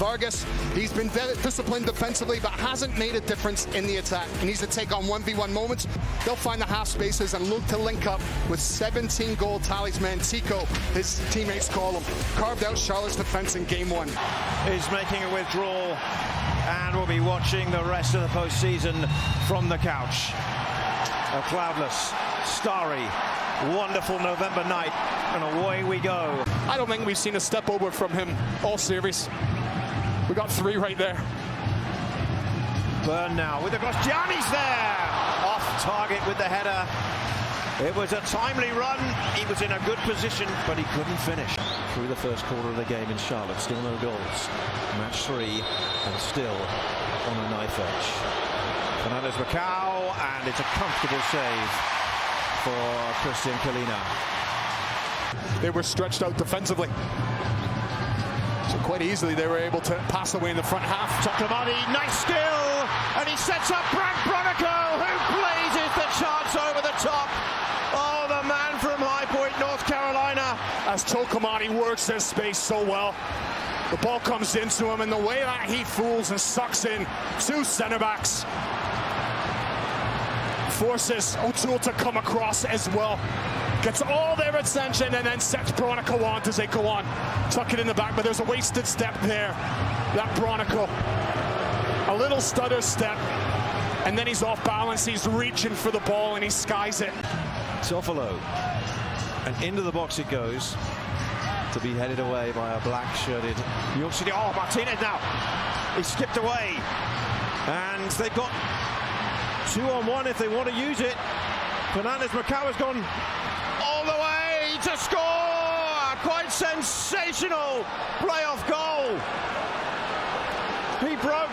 Vargas, he's been disciplined defensively, but hasn't made a difference in the attack. He needs to take on 1v1 moments. They'll find the half spaces and look to link up with 17-goal talisman Tico, his teammates call him. Carved out Charlotte's defense in game one. Is making a withdrawal, and we'll be watching the rest of the postseason from the couch. A cloudless, starry, wonderful November night, and away we go. I don't think we've seen a step over from him all series. We got 3 right there. Burn now with the cross. Gianni's there! Off target with the header. It was a timely run. He was in a good position, but he couldn't finish. Through the first quarter of the game in Charlotte, still no goals. Match 3, and still on a knife edge. Fernandez Macau, and it's a comfortable save for Christian Kalina. They were stretched out defensively, so quite easily they were able to pass away in the front half. Toklomati, nice skill, and he sets up Brad Bronico, who blazes the chance over the top. Oh, the man from High Point, North Carolina. As Toklomati works this space so well, the ball comes into him, and the way that he fools and sucks in 2 center backs forces O'Toole to come across as well. Gets all their attention and then sets Bronico on as they go on. Tuck it in the back, but there's a wasted step there. That Bronico, a little stutter step, and then he's off balance. He's reaching for the ball and he skies it. Toffolo, and into the box it goes, to be headed away by a black-shirted New York City. Oh, Martinez now. He skipped away, and they've got 2-on-1 if they want to use it. Fernandez Macau has gone all the way to score! A quite sensational playoff goal. He broke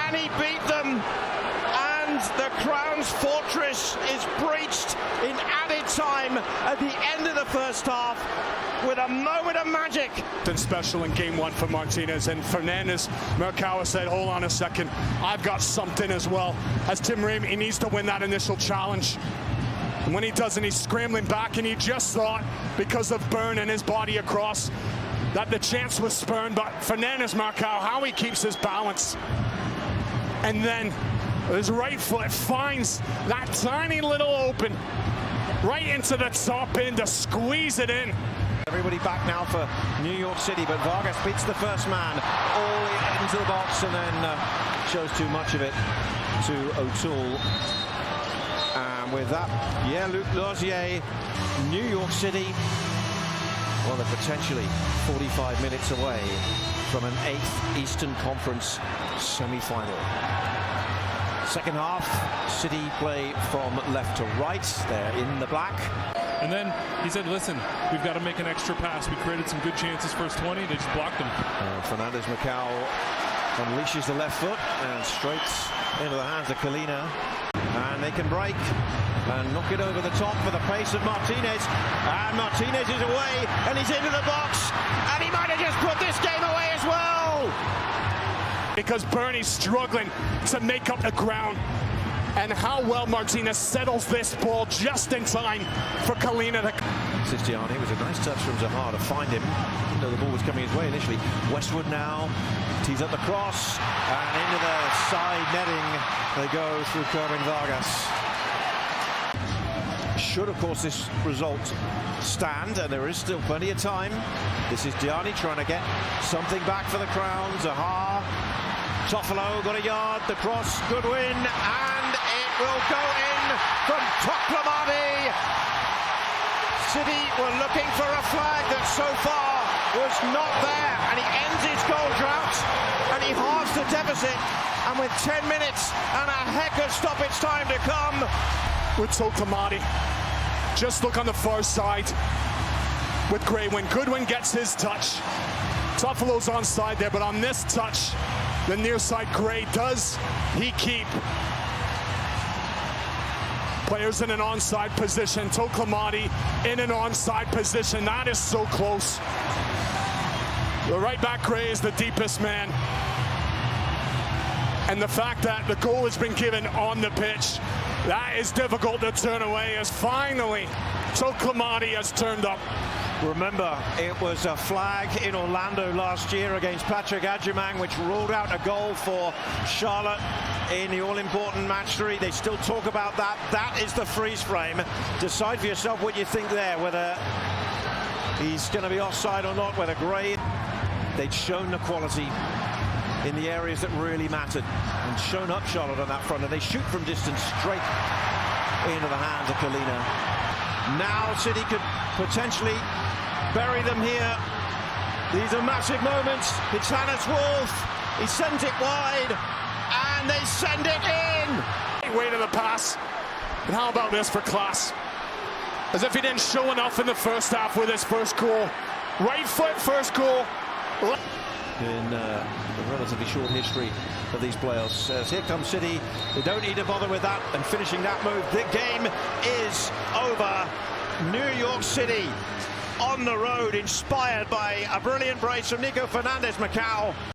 and he beat them, and the Crown's fortress is breached in added time at the end of the first half with a moment of magic. Been special in game 1 for Martinez, and Fernandez Macau said, hold on a second, I've got something as well. As Tim Ream, he needs to win that initial challenge. And when he doesn't, he's scrambling back, and he just thought, because of Byrne and his body across, that the chance was spurned. But Fernandez Macau, how he keeps his balance. And then his right foot finds that tiny little open right into the top end to squeeze it in. Everybody back now for New York City, but Vargas beats the first man all into the box, and then shows too much of it to O'Toole. And with that, yeah, Luc Lausier, New York City, well, they're potentially 45 minutes away from an 8th Eastern Conference semi-final. Second half, City play from left to right. They're in the black. And then he said, listen, we've got to make an extra pass. We created some good chances first 20. They just blocked them. Fernandez Macau unleashes the left foot and straight into the hands of Kalina. And they can break and knock it over the top for the pace of Martinez. And Martinez is away, and he's into the box. And he might have just put this game away as well. Because Bernie's struggling to make up the ground. And how well Martinez settles this ball just in time for Kalina. Sistiani was a nice touch from Zaha to find him. Didn't know the ball was coming his way initially. Westwood now tees up the cross, and into the side netting they go through Kerwin Vargas. Should, of course, this result stand, and there is still plenty of time. This is Gianni trying to get something back for the Crown. Zaha, Toffolo got a yard, the cross, good win, and it will go in from Toklomati. City were looking for a flag that so far was not there, and he ends his goal drought, and he halves the deficit, and with 10 minutes and a heck of stoppage time to come. With Toklomati, just look on the far side with Gray. When Goodwin gets his touch, Toffolo's onside there, but on this touch, the near side Gray, does he keep players in an onside position? Toklomati in an onside position. That is so close. The right back Gray is the deepest man. And the fact that the goal has been given on the pitch, that is difficult to turn away, as finally Toklomati has turned up. Remember, it was a flag in Orlando last year against Patrick Adjumang, which ruled out a goal for Charlotte in the all-important match 3. They still talk about that. That is the freeze frame. Decide for yourself what you think there, whether he's going to be offside or not, whether Gray. They'd shown the quality in the areas that really mattered and shown up Charlotte on that front, and they shoot from distance straight into the hands of Kalina. Now City could potentially bury them here. These are massive moments. It's Hannes Wolf. He sent it wide, and they send it in. Way to the pass. And how about this for class? As if he didn't show enough in the first half with his first goal. Right foot, first goal. In the relatively short history of these playoffs. As here comes City. They don't need to bother with that and finishing that move. The game is over. New York City on the road, inspired by a brilliant brace from Nico Fernandez Macau.